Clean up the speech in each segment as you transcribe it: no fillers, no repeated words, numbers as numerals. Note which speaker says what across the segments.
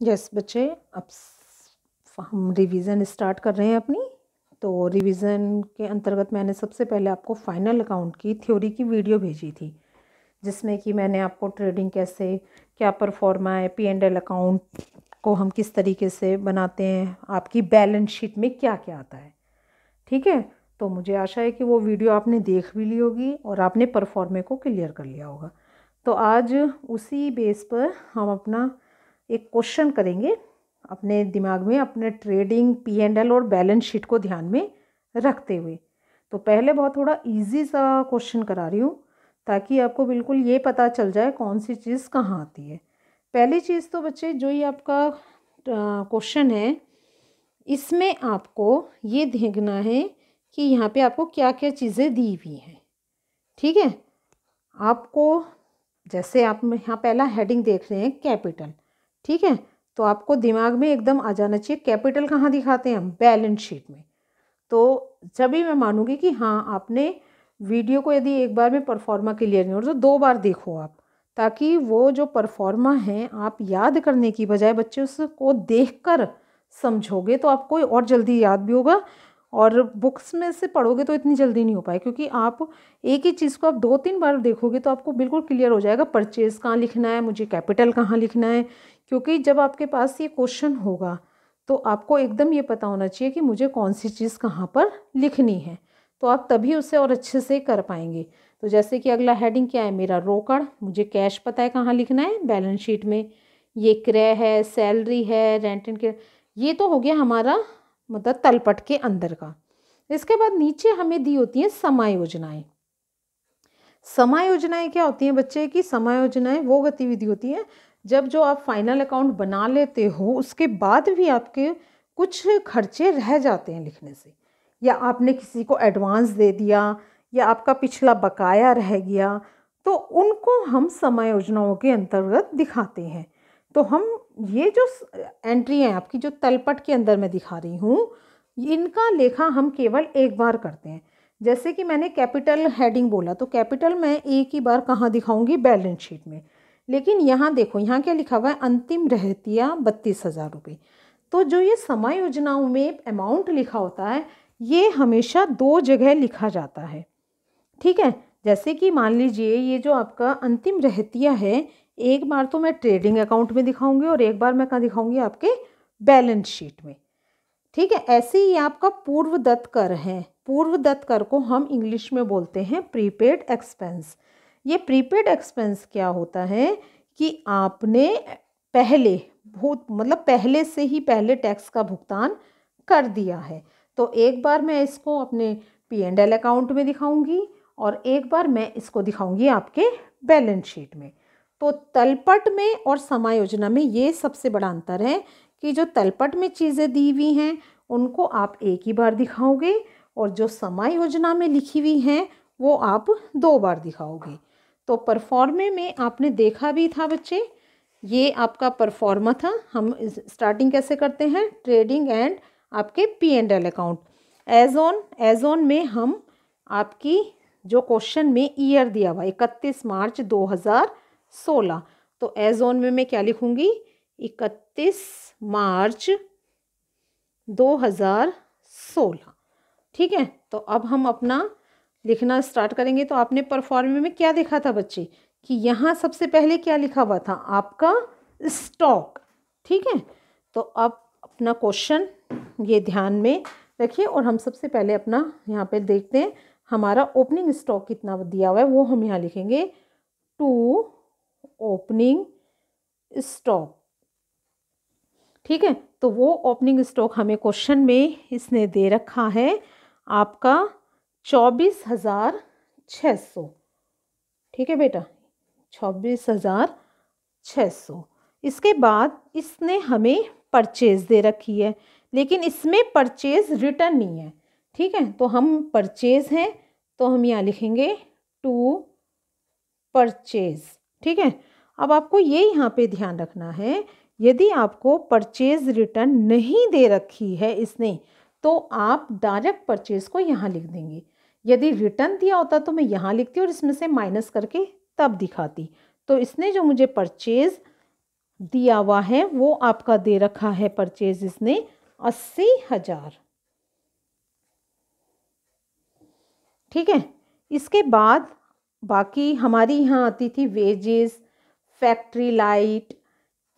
Speaker 1: Yes बच्चे, अब हम रिवीजन स्टार्ट कर रहे हैं अपनी। तो रिवीजन के अंतर्गत मैंने सबसे पहले आपको फाइनल अकाउंट की थ्योरी की वीडियो भेजी थी, जिसमें कि मैंने आपको ट्रेडिंग कैसे, क्या परफॉर्मा है, P&L अकाउंट को हम किस तरीके से बनाते हैं, आपकी बैलेंस शीट में क्या क्या आता है। ठीक है, तो मुझे आशा है कि वो वीडियो आपने देख भी ली होगी और आपने परफॉर्मे को क्लियर कर लिया होगा। तो आज उसी बेस पर हम अपना एक क्वेश्चन करेंगे अपने दिमाग में, अपने ट्रेडिंग P&L और बैलेंस शीट को ध्यान में रखते हुए। तो पहले बहुत थोड़ा इजी सा क्वेश्चन करा रही हूँ ताकि आपको बिल्कुल ये पता चल जाए कौन सी चीज़ कहाँ आती है। पहली चीज़ तो बच्चे, जो ये आपका क्वेश्चन है, इसमें आपको ये देखना है कि यहाँ पे आपको क्या क्या चीज़ें दी हुई हैं। ठीक है, आपको जैसे आप यहाँ पहला हेडिंग देख रहे हैं कैपिटल। ठीक है, तो आपको दिमाग में एकदम आ जाना चाहिए कैपिटल कहाँ दिखाते हैं हम, बैलेंस शीट में। तो जब भी मैं मानूंगी कि हाँ आपने वीडियो को, यदि एक बार में परफॉर्मा क्लियर नहीं हो तो 2 बार देखो आप, ताकि वो जो परफॉर्मा है आप याद करने की बजाय बच्चे उसको देखकर समझोगे तो आपको और जल्दी याद भी होगा। और बुक्स में से पढ़ोगे तो इतनी जल्दी नहीं हो पाए, क्योंकि आप एक ही चीज़ को आप 2-3 बार देखोगे तो आपको बिल्कुल क्लियर हो जाएगा परचेज कहाँ लिखना है, मुझे कैपिटल कहाँ लिखना है। क्योंकि जब आपके पास ये क्वेश्चन होगा तो आपको एकदम ये पता होना चाहिए कि मुझे कौन सी चीज़ कहाँ पर लिखनी है, तो आप तभी उसे और अच्छे से कर पाएंगे। तो जैसे कि अगला हेडिंग क्या है मेरा, रोकड़। मुझे कैश पता है कहाँ लिखना है, बैलेंस शीट में। ये क्रय है, सैलरी है, रेंट एंड के, ये तो हो गया हमारा मतलब तलपट के अंदर का। इसके बाद नीचे हमें दी होती हैं समायोजनाएं। समायोजनाएं क्या होती हैं बच्चे, की समायोजनाएं वो गतिविधि होती हैं जब जो आप फाइनल अकाउंट बना लेते हो उसके बाद भी आपके कुछ खर्चे रह जाते हैं लिखने से, या आपने किसी को एडवांस दे दिया, या आपका पिछला बकाया रह गया, तो उनको हम समायोजनाओं के अंतर्गत दिखाते हैं। तो हम ये जो एंट्री है आपकी, जो तलपट के अंदर मैं दिखा रही हूँ, इनका लेखा हम केवल एक बार करते हैं। जैसे कि मैंने कैपिटल हेडिंग बोला, तो कैपिटल मैं एक ही बार कहाँ दिखाऊंगी, बैलेंस शीट में। लेकिन यहाँ देखो, यहाँ क्या लिखा हुआ है, अंतिम रहतिया 32,000 रुपये। तो जो ये समायोजनाओं में अमाउंट लिखा होता है, ये हमेशा 2 जगह लिखा जाता है। ठीक है, जैसे कि मान लीजिए ये जो आपका अंतिम रहतिया है, एक बार तो मैं ट्रेडिंग अकाउंट में दिखाऊंगी और एक बार मैं कहाँ दिखाऊंगी, आपके बैलेंस शीट में। ठीक है, ऐसे ही आपका पूर्वदत्त कर है। पूर्वदत्त कर को हम इंग्लिश में बोलते हैं प्रीपेड एक्सपेंस। ये प्रीपेड एक्सपेंस क्या होता है कि आपने पहले बहुत मतलब पहले से ही पहले टैक्स का भुगतान कर दिया है। तो एक बार मैं इसको अपने P&L अकाउंट में दिखाऊंगी और एक बार मैं इसको दिखाऊंगी आपके बैलेंस शीट में। तो तलपट में और समायोजना में ये सबसे बड़ा अंतर है कि जो तलपट में चीज़ें दी हुई हैं उनको आप एक ही बार दिखाओगे, और जो समायोजना में लिखी हुई हैं वो आप 2 बार दिखाओगे। तो परफॉर्मे में आपने देखा भी था बच्चे, ये आपका परफॉर्मा था। हम स्टार्टिंग कैसे करते हैं, ट्रेडिंग एंड आपके P&L अकाउंट। एज ऑन में हम आपकी जो क्वेश्चन में ईयर दिया हुआ 31 मार्च 2016, तो एज ऑन में मैं क्या लिखूंगी, 31 मार्च 2016। ठीक है, तो अब हम अपना लिखना स्टार्ट करेंगे। तो आपने परफॉर्मे में क्या देखा था बच्चे, कि यहाँ सबसे पहले क्या लिखा हुआ था, आपका स्टॉक। ठीक है, तो अब अपना क्वेश्चन ये ध्यान में रखिए और हम सबसे पहले अपना यहाँ पे देखते हैं हमारा ओपनिंग स्टॉक कितना दिया हुआ है, वो हम यहाँ लिखेंगे 2 ओपनिंग स्टॉक। ठीक है, तो वो ओपनिंग स्टॉक हमें क्वेश्चन में इसने दे रखा है आपका 24,600। ठीक है बेटा, 24,600। इसके बाद इसने हमें परचेज दे रखी है, लेकिन इसमें परचेज रिटर्न नहीं है। ठीक है, तो हम परचेज हैं तो हम यहाँ लिखेंगे 2 परचेज। ठीक है, अब आपको ये यहाँ पे ध्यान रखना है, यदि आपको परचेज रिटर्न नहीं दे रखी है इसने, तो आप डायरेक्ट परचेज को यहाँ लिख देंगे। यदि रिटर्न दिया होता तो मैं यहाँ लिखती और इसमें से माइनस करके तब दिखाती। तो इसने जो मुझे परचेज दिया हुआ है वो आपका दे रखा है परचेज इसने 80,000। ठीक है, इसके बाद बाकी हमारी यहाँ आती थी वेजेस, फैक्ट्री लाइट।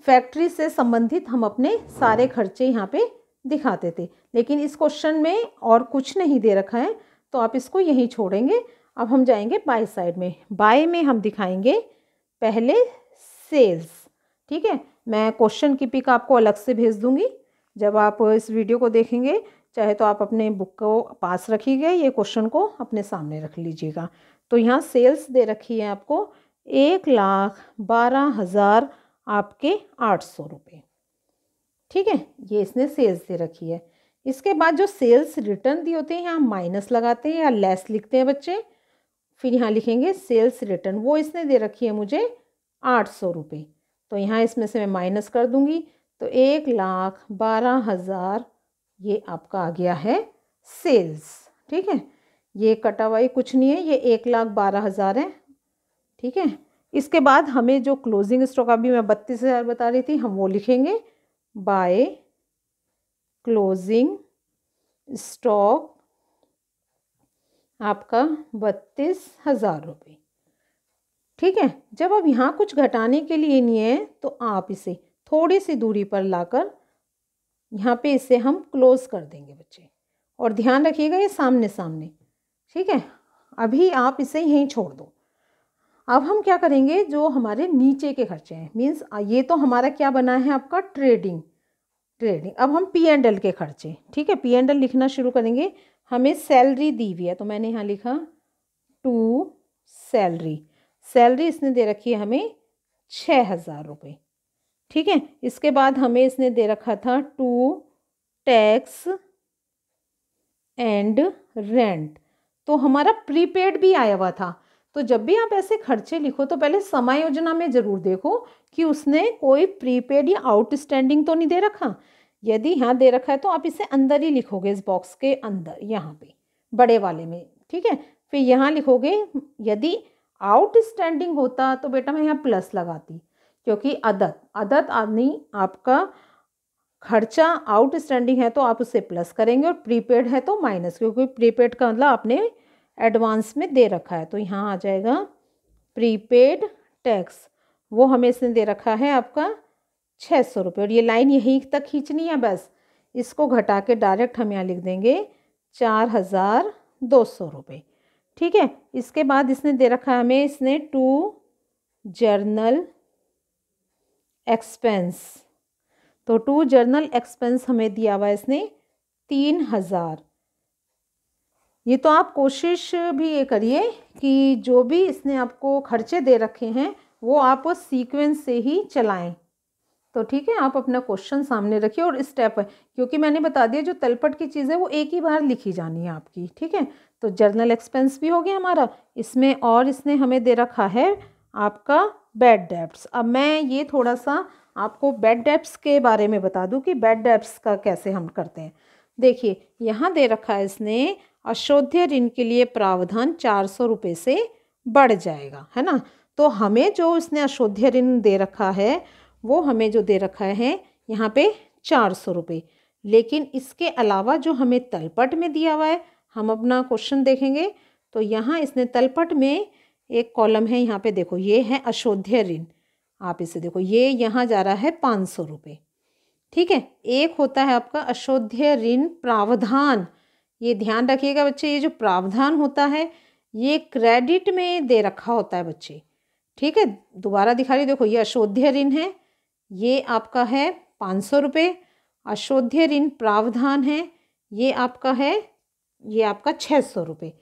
Speaker 1: फैक्ट्री से संबंधित हम अपने सारे खर्चे यहाँ पे दिखाते थे, लेकिन इस क्वेश्चन में और कुछ नहीं दे रखा है तो आप इसको यहीं छोड़ेंगे। अब हम जाएंगे बाय साइड में। बाय में हम दिखाएंगे पहले सेल्स। ठीक है, मैं क्वेश्चन की पिक आपको अलग से भेज दूंगी जब आप इस वीडियो को देखेंगे। चाहे तो आप अपने बुक को पास रखिएगा, ये क्वेश्चन को अपने सामने रख लीजिएगा। तो यहाँ सेल्स दे रखी है आपको 1,12,000 आपके 800 रुपये। ठीक है, ये इसने सेल्स दे रखी है। इसके बाद जो सेल्स रिटर्न दिए होते हैं यहाँ माइनस लगाते हैं या लेस लिखते हैं बच्चे। फिर यहाँ लिखेंगे सेल्स रिटर्न, वो इसने दे रखी है मुझे 800 रुपये। तो यहाँ इसमें से मैं माइनस कर दूंगी तो 1,12,000 ये आपका आ गया है सेल्स। ठीक है, ये कटा हुआ कुछ नहीं है, ये 1,12,000 है। ठीक है, इसके बाद हमें जो क्लोजिंग स्टॉक अभी मैं 32,000 बता रही थी हम वो लिखेंगे बाय क्लोजिंग स्टॉक आपका 32,000 रुपये। ठीक है, जब अब यहाँ कुछ घटाने के लिए नहीं है तो आप इसे थोड़ी सी दूरी पर लाकर यहाँ पे इसे हम क्लोज कर देंगे बच्चे। और ध्यान रखिएगा ये सामने सामने। ठीक है, अभी आप इसे यहीं छोड़ दो। अब हम क्या करेंगे, जो हमारे नीचे के खर्चे हैं, मीन्स ये तो हमारा क्या बना है आपका ट्रेडिंग। अब हम P&L के खर्चे। ठीक है, P&L लिखना शुरू करेंगे। हमें सैलरी दी हुई है तो मैंने यहाँ लिखा टू सैलरी। सैलरी इसने दे रखी है हमें 6,000 रुपये। ठीक है, इसके बाद हमें इसने दे रखा था टू टैक्स एंड रेंट। तो हमारा प्रीपेड भी आया हुआ था। तो जब भी आप ऐसे खर्चे लिखो तो पहले समायोजना में ज़रूर देखो कि उसने कोई प्रीपेड या आउटस्टैंडिंग तो नहीं दे रखा। यदि यहाँ दे रखा है तो आप इसे अंदर ही लिखोगे, इस बॉक्स के अंदर यहाँ पे बड़े वाले में। ठीक है, फिर यहाँ लिखोगे। यदि आउटस्टैंडिंग होता तो बेटा मैं यहाँ प्लस लगाती, क्योंकि अदत आदमी आपका खर्चा आउटस्टैंडिंग है तो आप उसे प्लस करेंगे और प्रीपेड है तो माइनस, क्योंकि प्रीपेड का मतलब आपने एडवांस में दे रखा है। तो यहाँ आ जाएगा प्रीपेड टैक्स, वो हमें इसने दे रखा है आपका 600 रुपये। और ये लाइन यहीं तक खींचनी है बस, इसको घटा के डायरेक्ट हम यहाँ लिख देंगे 4,200 रुपये। ठीक है, इसके बाद इसने दे रखा है हमें इसने टू जर्नल एक्सपेंस। तो टू जर्नल एक्सपेंस हमें दिया हुआ है इसने 3,000। ये तो आप कोशिश भी ये करिए कि जो भी इसने आपको खर्चे दे रखे हैं वो आप उस सीक्वेंस से ही चलाएं। तो ठीक है, आप अपना क्वेश्चन सामने रखिए और स्टेप है, क्योंकि मैंने बता दिया जो तलपट की चीज़ है वो एक ही बार लिखी जानी है आपकी। ठीक है, तो जर्नल एक्सपेंस भी हो गया हमारा इसमें, और इसने हमें दे रखा है आपका बैड डेब्ट्स। अब मैं ये थोड़ा सा आपको बैड डेब्ट्स के बारे में बता दूं कि बैड डेब्ट्स का कैसे हम करते हैं। देखिए यहाँ दे रखा है इसने अशोध्य ऋण के लिए प्रावधान 400 रुपये से बढ़ जाएगा, है ना। तो हमें जो इसने अशोध्य ऋण दे रखा है वो हमें जो दे रखा है यहाँ पे 400 रुपये। लेकिन इसके अलावा जो हमें तलपट में दिया हुआ है, हम अपना क्वेश्चन देखेंगे तो यहाँ इसने तलपट में एक कॉलम है, यहाँ पे देखो ये है अशोध्य ऋण। आप इसे देखो, ये यहाँ जा रहा है 500 रुपये। ठीक है, एक होता है आपका अशोध्य ऋण प्रावधान। ये ध्यान रखिएगा बच्चे, ये जो प्रावधान होता है ये क्रेडिट में दे रखा होता है बच्चे। ठीक है, दोबारा दिखा रही, देखो ये अशोध्य ऋण है, ये आपका है 500 रुपये। अशोध्य ऋण प्रावधान है, ये आपका है, ये आपका 600 रुपये।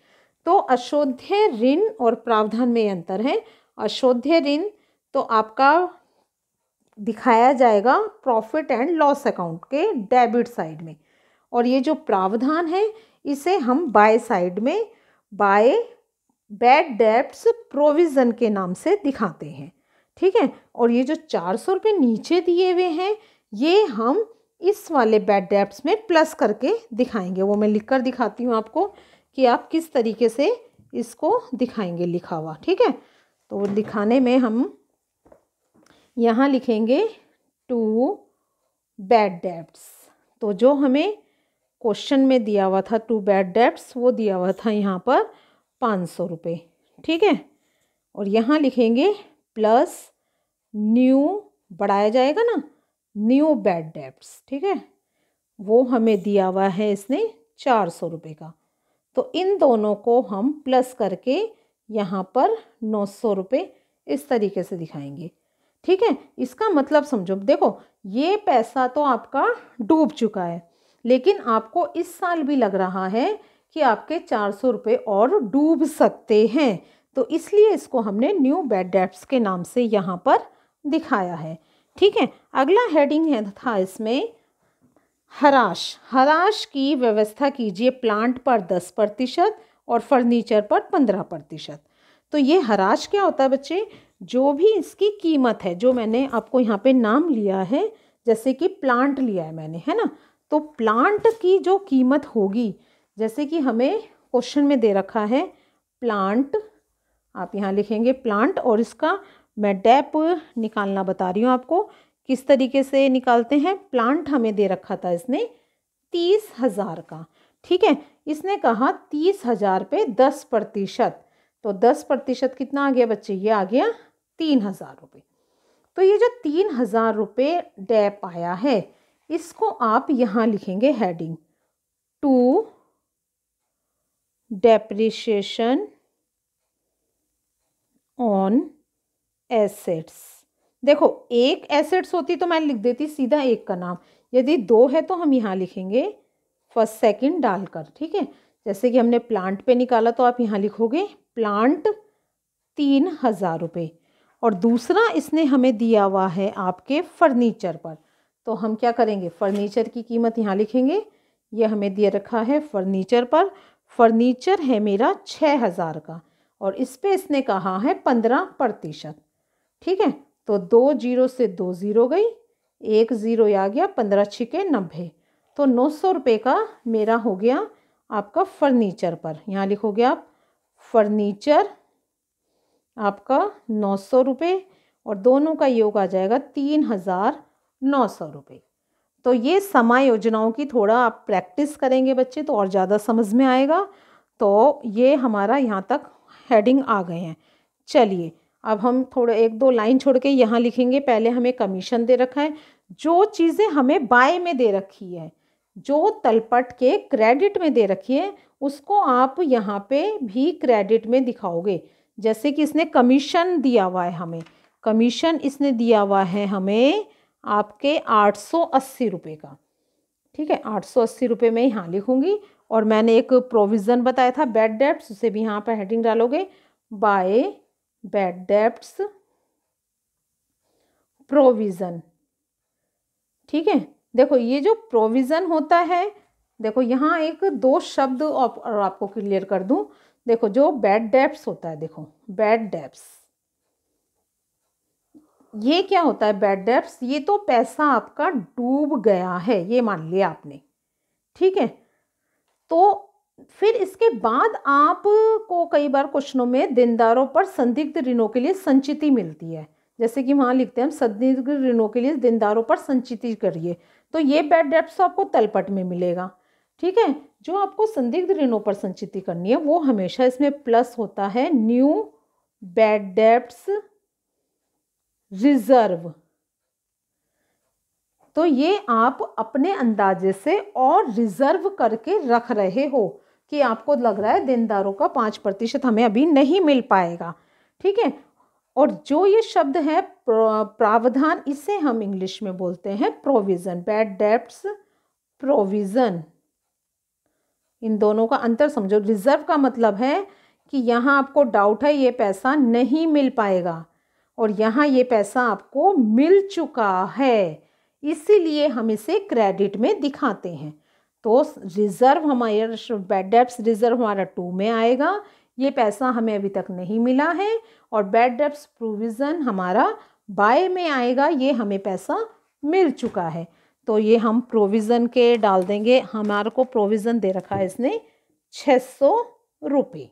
Speaker 1: तो अशोध्य ऋण और प्रावधान में अंतर है। अशोध्य ऋण तो आपका दिखाया जाएगा प्रॉफिट एंड लॉस अकाउंट के डेबिट साइड में, और ये जो प्रावधान है इसे हम बाय साइड में बाय बैड डेब्ट्स प्रोविज़न के नाम से दिखाते हैं। ठीक है, और ये जो 400 रुपये नीचे दिए हुए हैं ये हम इस वाले बैड डेब्ट्स में प्लस करके दिखाएंगे। वो मैं लिखकर दिखाती हूँ आपको कि आप किस तरीके से इसको दिखाएंगे लिखा हुआ। ठीक है, तो वो दिखाने में हम यहाँ लिखेंगे टू बैड डेब्ट्स। तो जो हमें क्वेश्चन में दिया हुआ था टू बैड डेब्ट्स, वो दिया हुआ था यहाँ पर 500 रुपये। ठीक है, और यहाँ लिखेंगे प्लस न्यू, बढ़ाया जाएगा ना, न्यू बैड डेब्ट्स। ठीक है, वो हमें दिया हुआ है इसने 400 रुपये का। तो इन दोनों को हम प्लस करके यहाँ पर 900 रुपये इस तरीके से दिखाएंगे। ठीक है, इसका मतलब समझो, देखो ये पैसा तो आपका डूब चुका है, लेकिन आपको इस साल भी लग रहा है कि आपके 400 रुपये और डूब सकते हैं, तो इसलिए इसको हमने न्यू बैड डेब्ट्स के नाम से यहाँ पर दिखाया है। ठीक है, अगला हेडिंग है था इसमें हराश। हराश की व्यवस्था कीजिए प्लांट पर 10% और फर्नीचर पर 15%। तो ये हराश क्या होता है बच्चे? जो भी इसकी कीमत है, जो मैंने आपको यहाँ पे नाम लिया है, जैसे कि प्लांट लिया है मैंने, है ना, तो प्लांट की जो कीमत होगी, जैसे कि हमें क्वेश्चन में दे रखा है प्लांट, आप यहाँ लिखेंगे प्लांट, और इसका मैं डेप निकालना बता रही हूँ आपको किस तरीके से निकालते हैं। प्लांट हमें दे रखा था इसने 30,000 का। ठीक है, इसने कहा 30,000 पे 10%, तो 10% कितना आ गया बच्चे? ये आ गया 3,000 रुपये। तो ये जो 3,000 रुपये डेप आया है, इसको आप यहाँ लिखेंगे heading to depreciation on assets. देखो एक एसेट्स होती तो मैं लिख देती सीधा एक का नाम, यदि दो है तो हम यहाँ लिखेंगे फर्स्ट सेकंड डालकर। ठीक है, जैसे कि हमने प्लांट पे निकाला तो आप यहाँ लिखोगे प्लांट 3,000 रुपये, और दूसरा इसने हमें दिया हुआ है आपके फर्नीचर पर, तो हम क्या करेंगे, फर्नीचर की कीमत यहाँ लिखेंगे। ये हमें दिया रखा है फर्नीचर पर, फर्नीचर है मेरा 6,000 का, और इस पे इसने कहा है 15%। ठीक है, तो 2 जीरो से 2 जीरो गई, 1 जीरो आ गया, 15 छिके 90, तो 900 रुपये का मेरा हो गया आपका फर्नीचर पर। यहाँ लिखोगे आप फर्नीचर आपका 900 रुपये, और दोनों का योग आ जाएगा 3,900 रुपये। तो ये समायोजनाओं की थोड़ा आप प्रैक्टिस करेंगे बच्चे तो और ज़्यादा समझ में आएगा। तो ये हमारा यहाँ तक हेडिंग आ गए हैं। चलिए अब हम थोड़े 1-2 लाइन छोड़ के यहाँ लिखेंगे। पहले हमें कमीशन दे रखा है, जो चीज़ें हमें बाय में दे रखी है, जो तलपट के क्रेडिट में दे रखी है, उसको आप यहाँ पे भी क्रेडिट में दिखाओगे। जैसे कि इसने कमीशन दिया हुआ है हमें, कमीशन इसने दिया हुआ है हमें आपके 880 रुपये का। ठीक है, 880 रुपये में यहाँ लिखूँगी, और मैंने एक प्रोविज़न बताया था बैड डेब्ट्स, उसे भी यहाँ पर हेडिंग डालोगे बाय बैड डेब्ट्स प्रोविज़न। ठीक है, देखो ये जो प्रोविज़न होता है, देखो यहाँ एक 2 शब्द और आपको क्लियर कर दूं। देखो जो बैड डेब्ट्स होता है, देखो बैड डेब्ट्स, ये क्या होता है बैड डेब्ट्स? ये तो पैसा आपका डूब गया है, ये मान लिया आपने। ठीक है, तो फिर इसके बाद आपको कई बार क्वेश्चनों में देनदारों पर संदिग्ध ऋणों के लिए संचिति मिलती है, जैसे कि वहाँ लिखते हैं हम संदिग्ध ऋणों के लिए देनदारों पर संचिति करिए, तो ये बैड डेब्ट्स आपको तलपट में मिलेगा। ठीक है, जो आपको संदिग्ध ऋणों पर संचिति करनी है वो हमेशा इसमें प्लस होता है न्यू बैड डेब्ट्स रिजर्व। तो ये आप अपने अंदाजे से और रिजर्व करके रख रहे हो कि आपको लग रहा है देनदारों का 5% हमें अभी नहीं मिल पाएगा। ठीक है, और जो ये शब्द है प्रावधान, इसे हम इंग्लिश में बोलते हैं प्रोविज़न, बैड डेब्ट्स प्रोविज़न। इन दोनों का अंतर समझो। रिजर्व का मतलब है कि यहाँ आपको डाउट है ये पैसा नहीं मिल पाएगा, और यहाँ ये पैसा आपको मिल चुका है, इसीलिए हम इसे क्रेडिट में दिखाते हैं। तो रिजर्व हमारा बैड डेब्ट्स रिजर्व हमारा 2 में आएगा, ये पैसा हमें अभी तक नहीं मिला है, और बैड डेब्ट्स प्रोविज़न हमारा बाय में आएगा, ये हमें पैसा मिल चुका है। तो ये हम प्रोविज़न के डाल देंगे, हमारे को प्रोविज़न दे रखा है इसने 600 रुपये।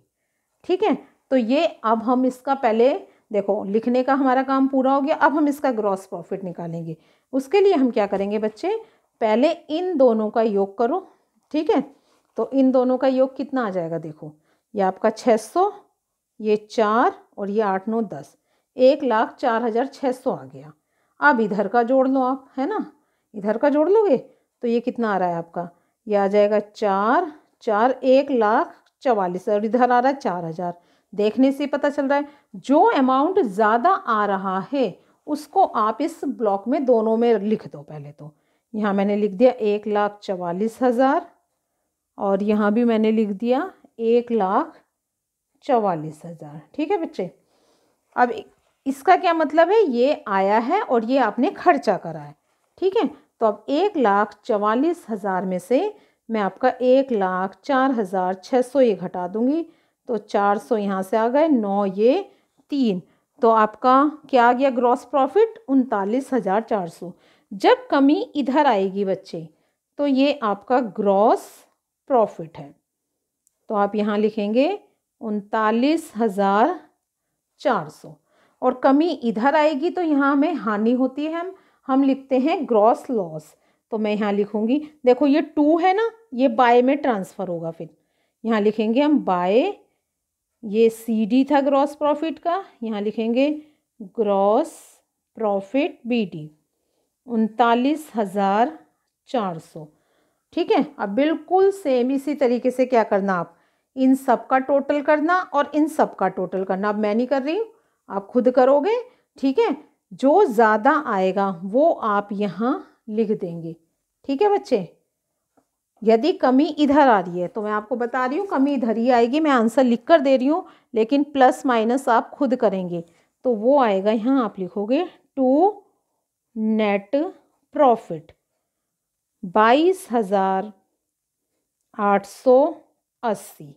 Speaker 1: ठीक है, तो ये अब हम इसका पहले देखो लिखने का हमारा काम पूरा हो गया। अब हम इसका ग्रॉस प्रॉफिट निकालेंगे। उसके लिए हम क्या करेंगे बच्चे, पहले इन दोनों का योग करो, ठीक है। तो इन दोनों का योग कितना आ जाएगा, देखो ये आपका 600, ये 4 और ये 8 9 10, 1,04,600 आ गया। अब इधर का जोड़ लो आप, है ना, इधर का जोड़ लोगे तो ये कितना आ रहा है आपका, ये आ जाएगा 4 4 1,44,000 और इधर आ रहा है 4,000। देखने से पता चल रहा है जो अमाउंट ज़्यादा आ रहा है उसको आप इस ब्लॉक में दोनों में लिख दो। पहले तो यहाँ मैंने लिख दिया 1,44,000 और यहाँ भी मैंने लिख दिया 1,44,000, ठीक है बच्चे। अब इसका क्या मतलब है, ये आया है और ये आपने खर्चा करा है, ठीक है। तो अब 1,44,000 में से मैं आपका 1,04,600 ये घटा दूंगी, तो 400 यहाँ से आ गए, 9 ये 3, तो आपका क्या आ गया ग्रॉस प्रॉफिट, 39,400। जब कमी इधर आएगी बच्चे तो ये आपका ग्रॉस प्रॉफिट है। तो आप यहाँ लिखेंगे 39,400 और कमी इधर आएगी तो यहाँ हमें हानि होती है, हम लिखते हैं ग्रॉस लॉस। तो मैं यहाँ लिखूंगी, देखो ये 2 है ना, ये बाय में ट्रांसफ़र होगा, फिर यहाँ लिखेंगे हम बाय, ये CD था ग्रॉस प्रॉफिट का, यहाँ लिखेंगे ग्रॉस प्रॉफिट BD 39,400, ठीक है। अब बिल्कुल सेम इसी तरीके से क्या करना, आप इन सब का टोटल करना और इन सब का टोटल करना। अब मैं नहीं कर रही हूँ, आप खुद करोगे, ठीक है। जो ज़्यादा आएगा वो आप यहाँ लिख देंगे, ठीक है बच्चे। यदि कमी इधर आ रही है तो मैं आपको बता रही हूँ कमी इधर ही आएगी, मैं आंसर लिख कर दे रही हूँ, लेकिन प्लस माइनस आप खुद करेंगे। तो वो आएगा, यहाँ आप लिखोगे टू नेट प्रॉफिट 22,880,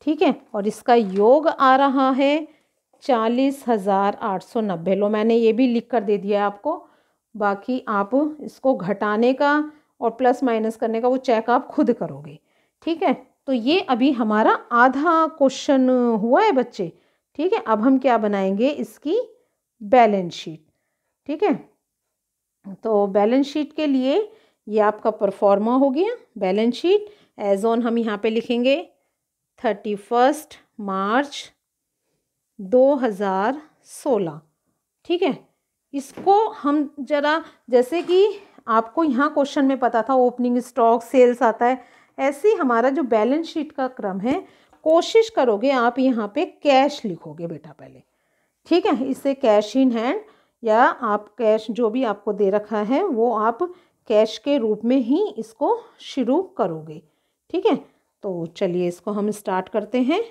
Speaker 1: ठीक है। और इसका योग आ रहा है 40,890। लो मैंने ये भी लिख कर दे दिया है आपको, बाकी आप इसको घटाने का और प्लस माइनस करने का वो चेक आप खुद करोगे, ठीक है। तो ये अभी हमारा आधा क्वेश्चन हुआ है बच्चे, ठीक है। अब हम क्या बनाएंगे, इसकी बैलेंस शीट, ठीक है। तो बैलेंस शीट के लिए ये आपका परफॉर्मा हो गया। बैलेंस शीट एज ऑन हम यहाँ पे लिखेंगे 31 मार्च 2016, ठीक है। इसको हम जरा, जैसे कि आपको यहाँ क्वेश्चन में पता था ओपनिंग स्टॉक सेल्स आता है, ऐसे ही हमारा जो बैलेंस शीट का क्रम है, कोशिश करोगे आप यहाँ पे कैश लिखोगे बेटा पहले, ठीक है। इससे कैश इन हैंड या आप कैश जो भी आपको दे रखा है वो आप कैश के रूप में ही इसको शुरू करोगे, ठीक है। तो चलिए इसको हम स्टार्ट करते हैं।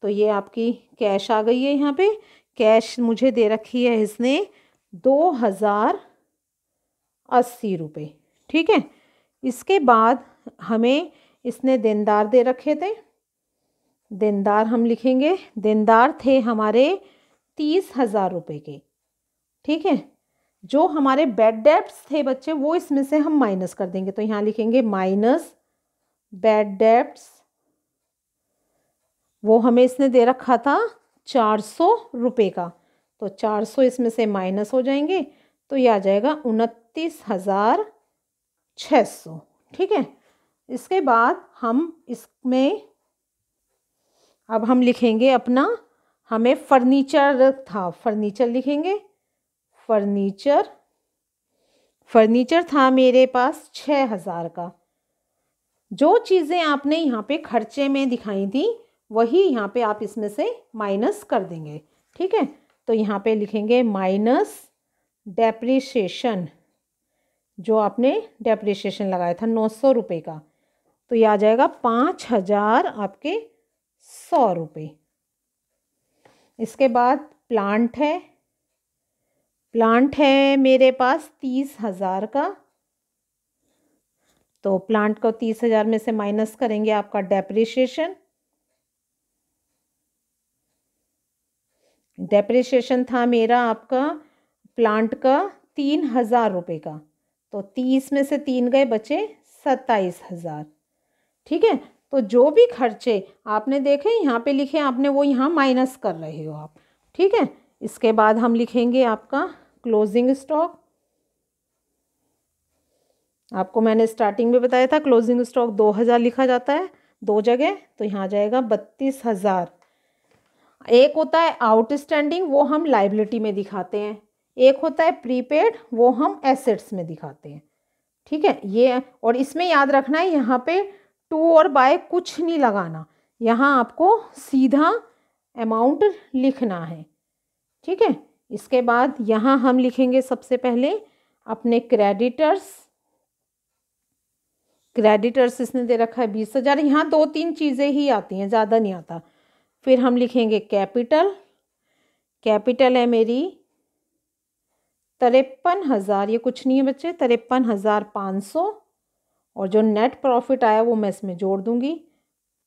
Speaker 1: तो ये आपकी कैश आ गई है, यहाँ पे कैश मुझे दे रखी है इसने 2,080 रुपये, ठीक है। इसके बाद हमें इसने देनदार दे रखे थे, देनदार हम लिखेंगे, देनदार थे हमारे 30,000 रुपये के, ठीक है। जो हमारे बैड डेब्ट्स थे बच्चे वो इसमें से हम माइनस कर देंगे, तो यहाँ लिखेंगे माइनस बैड डेब्ट्स, वो हमें इसने दे रखा था 400 रुपये का, तो 400 इसमें से माइनस हो जाएंगे, तो ये आ जाएगा 29,600, ठीक है। इसके बाद हम इसमें अब हम लिखेंगे अपना, हमें फर्नीचर था, फर्नीचर लिखेंगे, फर्नीचर था मेरे पास 6,000 का। जो चीज़ें आपने यहाँ पे खर्चे में दिखाई थी वही यहाँ पे आप इसमें से माइनस कर देंगे, ठीक है। तो यहाँ पे लिखेंगे माइनस डेप्रिसिएशन, जो आपने डेप्रिसिएशन लगाया था 900 रुपये का, तो ये आ जाएगा 5,000 आपके 100 रुपये। इसके बाद प्लांट है, प्लांट है मेरे पास 30,000 का, तो प्लांट को 30,000 में से माइनस करेंगे आपका डेप्रिसिएशन, डेप्रिसिएशन था मेरा आपका प्लांट का 3,000 रुपये का, तो 30 में से 3 गए, बचे 27,000, ठीक है। तो जो भी खर्चे आपने देखे यहाँ पे लिखे आपने वो यहाँ माइनस कर रहे हो आप, ठीक है। इसके बाद हम लिखेंगे आपका क्लोजिंग स्टॉक। आपको मैंने स्टार्टिंग में बताया था क्लोजिंग स्टॉक 2000 लिखा जाता है 2 जगह, तो यहाँ आ जाएगा 32,000। एक होता है आउटस्टैंडिंग, वो हम लाइबिलिटी में दिखाते हैं। एक होता है प्रीपेड, वो हम एसेट्स में दिखाते हैं। ठीक है, ये और इसमें याद रखना है यहाँ पे टू और बाय कुछ नहीं लगाना, यहाँ आपको सीधा अमाउंट लिखना है। ठीक है, इसके बाद यहाँ हम लिखेंगे सबसे पहले अपने क्रेडिटर्स। क्रेडिटर्स इसने दे रखा है 20,000। यहाँ 2-3 चीज़ें ही आती हैं, ज़्यादा नहीं आता। फिर हम लिखेंगे कैपिटल। कैपिटल है मेरी 53,000, ये कुछ नहीं है बच्चे, 53,500। और जो नेट प्रॉफिट आया वो मैं इसमें जोड़ दूंगी,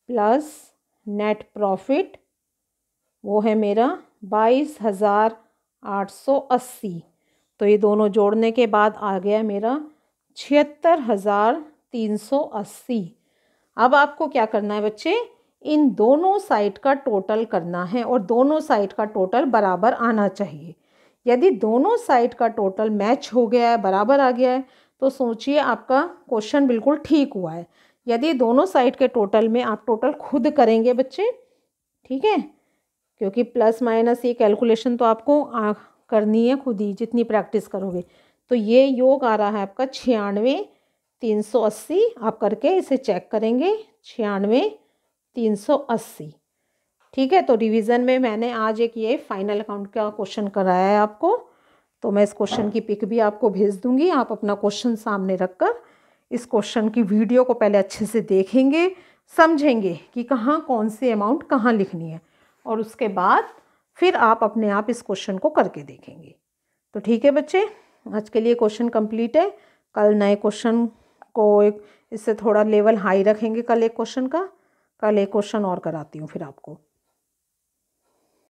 Speaker 1: प्लस नेट प्रॉफिट वो है मेरा 22,880। तो ये दोनों जोड़ने के बाद आ गया मेरा 76,380। अब आपको क्या करना है बच्चे, इन दोनों साइड का टोटल करना है और दोनों साइड का टोटल बराबर आना चाहिए। यदि दोनों साइड का टोटल मैच हो गया है, बराबर आ गया है, तो सोचिए आपका क्वेश्चन बिल्कुल ठीक हुआ है। यदि दोनों साइड के टोटल में आप टोटल खुद करेंगे बच्चे, ठीक है, क्योंकि प्लस माइनस ये कैलकुलेशन तो आपको करनी है खुद ही, जितनी प्रैक्टिस करोगे। तो ये योग आ रहा है आपका 96,380। आप करके इसे चेक करेंगे, 96,380। ठीक है, तो रिवीजन में मैंने आज एक ये फाइनल अकाउंट का क्वेश्चन कराया है आपको, तो मैं इस क्वेश्चन की पिक भी आपको भेज दूंगी। आप अपना क्वेश्चन सामने रखकर इस क्वेश्चन की वीडियो को पहले अच्छे से देखेंगे, समझेंगे कि कहाँ कौन सी अमाउंट कहाँ लिखनी है, और उसके बाद फिर आप अपने आप इस क्वेश्चन को करके देखेंगे। तो ठीक है बच्चे, आज के लिए क्वेश्चन कंप्लीट है। कल नए क्वेश्चन को एक इससे थोड़ा लेवल हाई रखेंगे। कल एक क्वेश्चन का, कल एक क्वेश्चन और कराती हूँ फिर आपको।